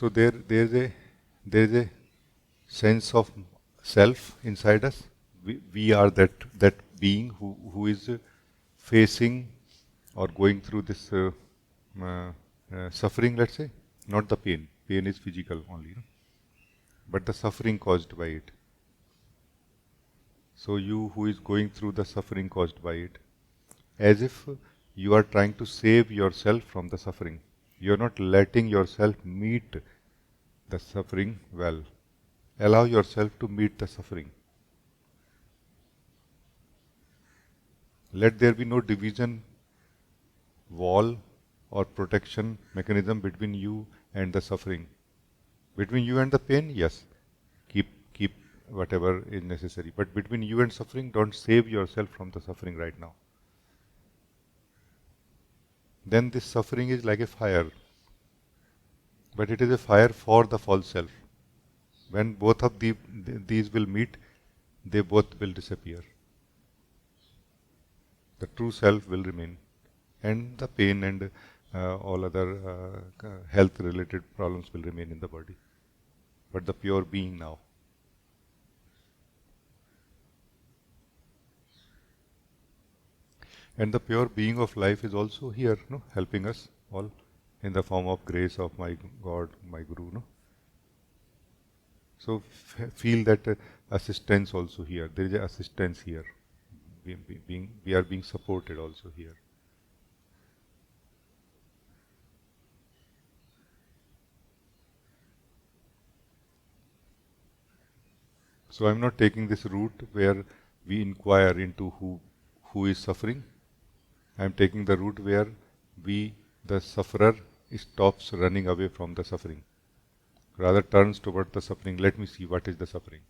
So there is a sense of self inside us. We are that being who is facing or going through this suffering, let's say, not the pain. Pain is physical only, no? But the suffering caused by it. So you who is going through the suffering caused by it, as if you are trying to save yourself from the suffering. You are not letting yourself meet the suffering well. Allow yourself to meet the suffering. Let there be no division wall or protection mechanism between you and the suffering. Between you and the pain, yes, keep whatever is necessary. But between you and suffering, don't save yourself from the suffering right now. Then this suffering is like a fire, but it is a fire for the false self. When both of these will meet, they both will disappear. The true self will remain, and the pain and all other health related problems will remain in the body. But the pure being now. And the pure being of life is also here, no, helping us all in the form of grace of my God, my Guru. No? So feel that assistance also here. There is a assistance here. We are being supported also here. So I'm not taking this route where we inquire into who is suffering. I'm taking the route where we, the sufferer, stops running away from the suffering. Rather turns toward the suffering. Let me see what is the suffering.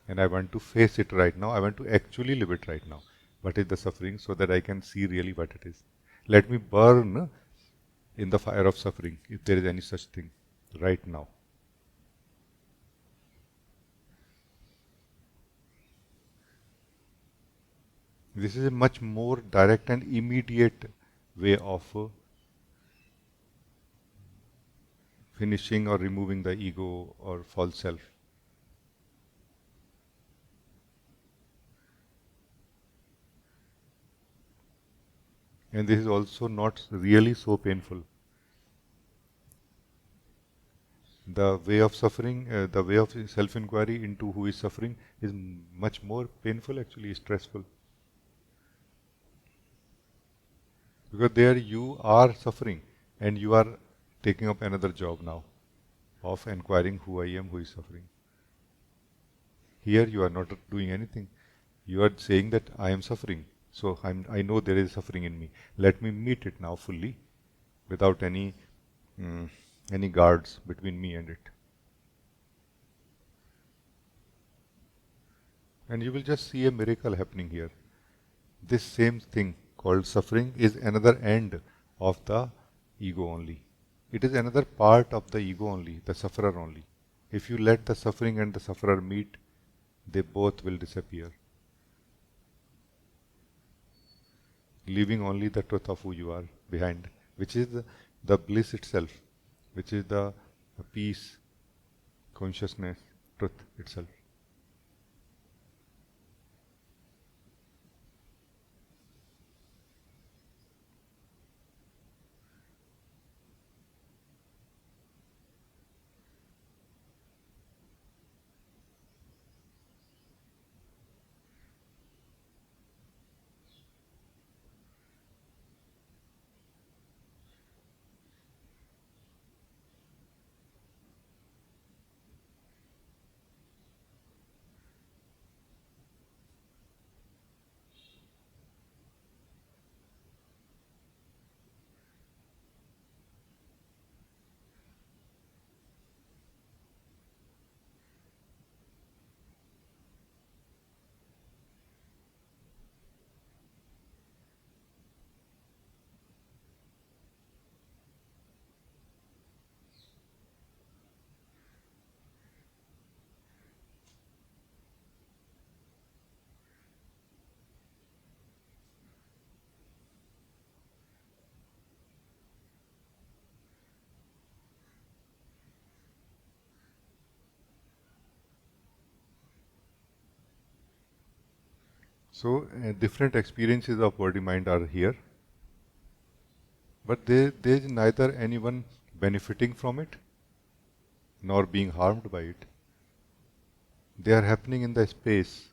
And I want to face it right now. I want to actually live it right now. What is the suffering, so that I can see really what it is. Let me burn in the fire of suffering, if there is any such thing, right now. This is a much more direct and immediate way of finishing or removing the ego or false self. And this is also not really so painful. The way of suffering, the way of self-inquiry into who is suffering is much more painful, actually stressful. Because there you are suffering and you are taking up another job now of inquiring who I am, who is suffering. Here you are not doing anything. You are saying that I am suffering. So I know there is suffering in me. Let me meet it now fully without mm, any guards between me and it. And you will just see a miracle happening here. This same thing called suffering is another end of the ego only. It is another part of the ego only, the sufferer only. If you let the suffering and the sufferer meet, they both will disappear, leaving only the truth of who you are behind, which is the bliss itself, which is the peace, consciousness, truth itself. So different experiences of body mind are here, but there is neither anyone benefiting from it nor being harmed by it. They are happening in the space,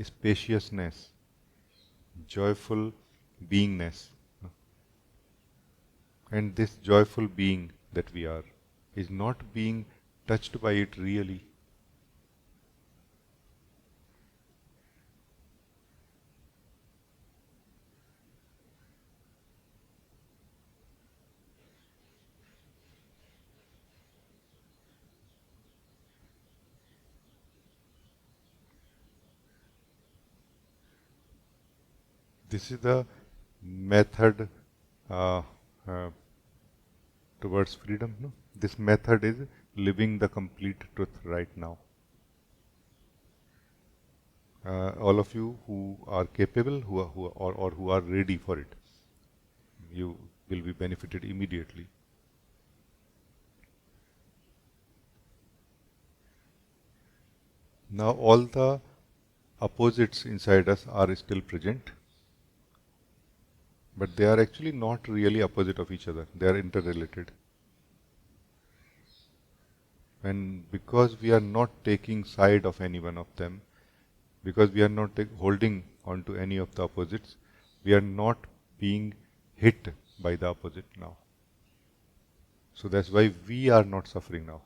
spaciousness, joyful beingness. And this joyful being that we are is not being touched by it really. This is the method uh, uh, towards freedom. No? This method is living the complete truth right now. All of you who are capable, or who are ready for it, you will be benefited immediately. Now all the opposites inside us are still present, but they are actually not really opposite of each other. They are interrelated. And because we are not taking side of any one of them, because we are not holding on to any of the opposites, we are not being hit by the opposite now. So that's why we are not suffering now.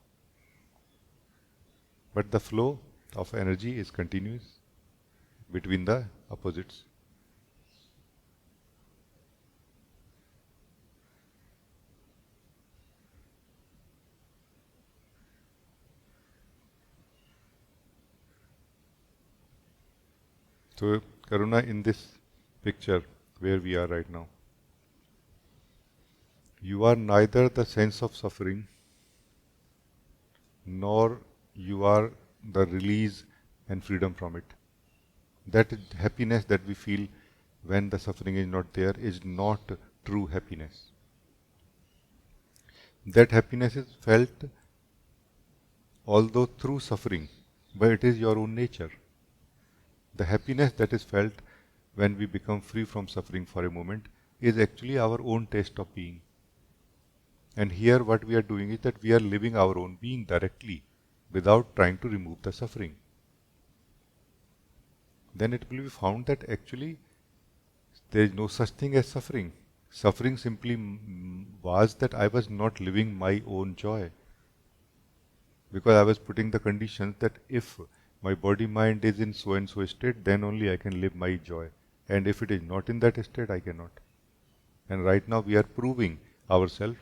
But the flow of energy is continuous between the opposites. So, Karuna, in this picture where we are right now, you are neither the sense of suffering nor you are the release and freedom from it. That happiness that we feel when the suffering is not there is not true happiness. That happiness is felt although through suffering, but it is your own nature. The happiness that is felt when we become free from suffering for a moment is actually our own taste of being. And here what we are doing is that we are living our own being directly without trying to remove the suffering. Then it will be found that actually there is no such thing as suffering. Suffering simply was that I was not living my own joy. Because I was putting the conditions that if my body mind is in so and so state, then only I can live my joy. And if it is not in that state, I cannot. And right now we are proving ourselves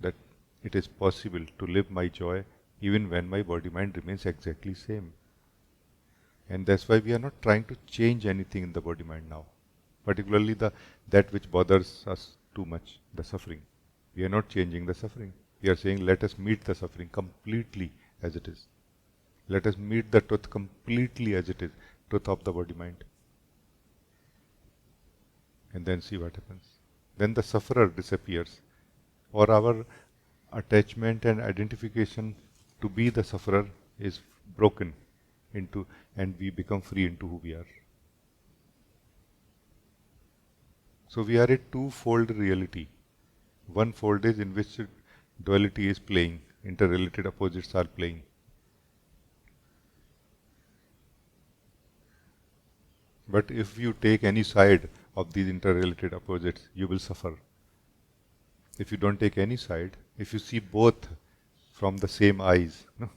that it is possible to live my joy even when my body mind remains exactly same. And that's why we are not trying to change anything in the body mind now. Particularly that which bothers us too much, the suffering. We are not changing the suffering. We are saying let us meet the suffering completely as it is. Let us meet the truth completely as it is, truth of the body mind. And then see what happens. Then the sufferer disappears, or our attachment and identification to be the sufferer is broken into, and we become free into who we are. So we are a two-fold reality. One fold is in which duality is playing, interrelated opposites are playing. But if you take any side of these interrelated opposites, you will suffer. If you don't take any side, if you see both from the same eyes, no,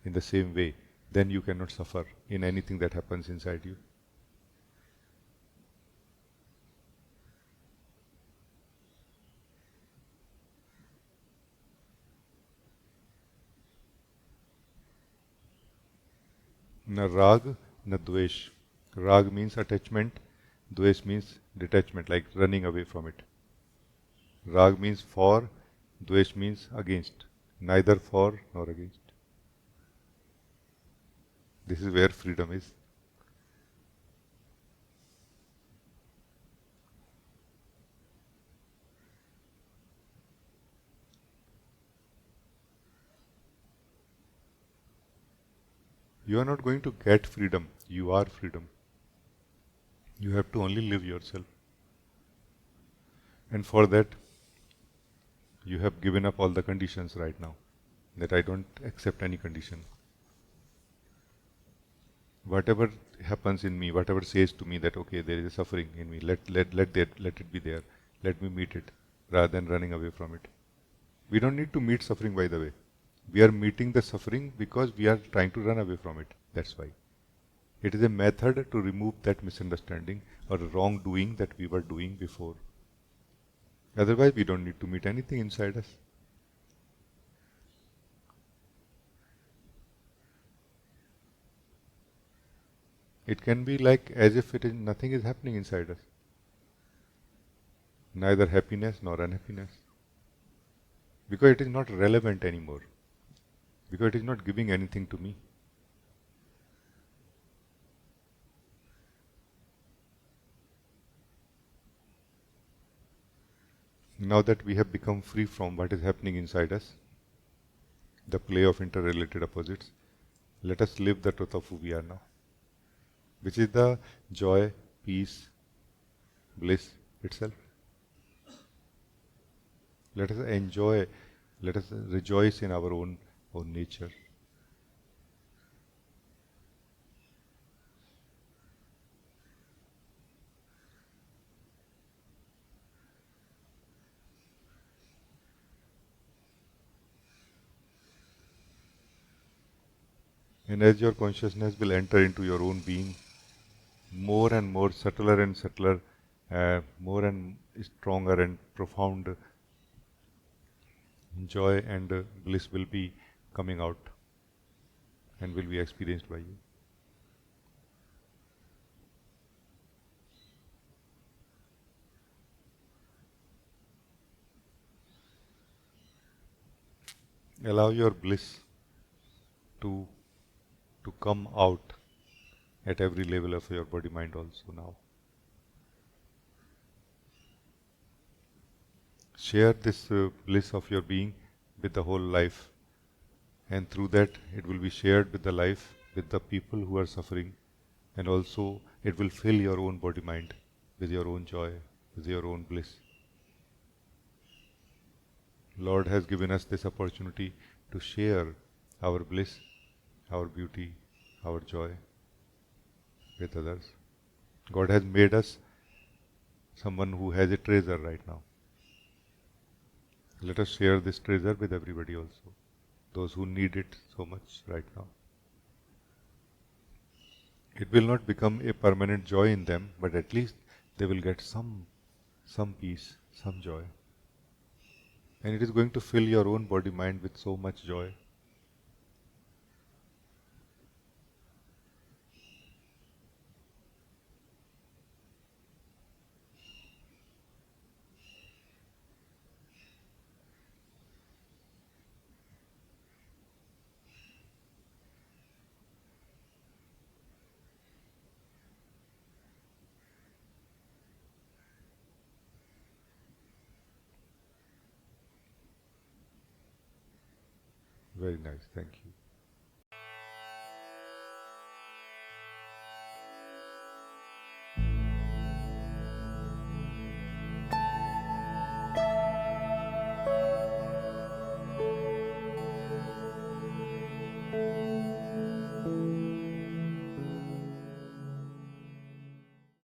in the same way, then you cannot suffer in anything that happens inside you. Na rag, na dvesh. Rag means attachment, dvesh means detachment, like running away from it. Rag means for, dvesh means against. Neither for nor against. This is where freedom is. You are not going to get freedom. You are freedom. You have to only live yourself. And for that, you have given up all the conditions right now. That I don't accept any condition. Whatever happens in me, whatever says to me that okay, there is a suffering in me, let it be there. Let me meet it, rather than running away from it. We don't need to meet suffering, by the way. We are meeting the suffering because we are trying to run away from it. That's why. It is a method to remove that misunderstanding or wrongdoing that we were doing before. Otherwise, we don't need to meet anything inside us. It can be like as if it is nothing is happening inside us. Neither happiness nor unhappiness. Because it is not relevant anymore. Because it is not giving anything to me. Now that we have become free from what is happening inside us, the play of interrelated opposites, let us live the truth of who we are now, which is the joy, peace, bliss itself. Let us enjoy, let us rejoice in our own nature. And as your consciousness will enter into your own being, more and more subtler and subtler, more and stronger and profound joy and bliss will be coming out and will be experienced by you. Allow your bliss to come out at every level of your body mind also now. Share this bliss of your being with the whole life, and through that it will be shared with the life, with the people who are suffering, and also it will fill your own body mind with your own joy, with your own bliss. Lord has given us this opportunity to share our bliss, our beauty, our joy with others. God has made us someone who has a treasure right now. Let us share this treasure with everybody also, those who need it so much right now. It will not become a permanent joy in them, but at least they will get some peace, some joy. And it is going to fill your own body mind with so much joy. Very nice, thank you.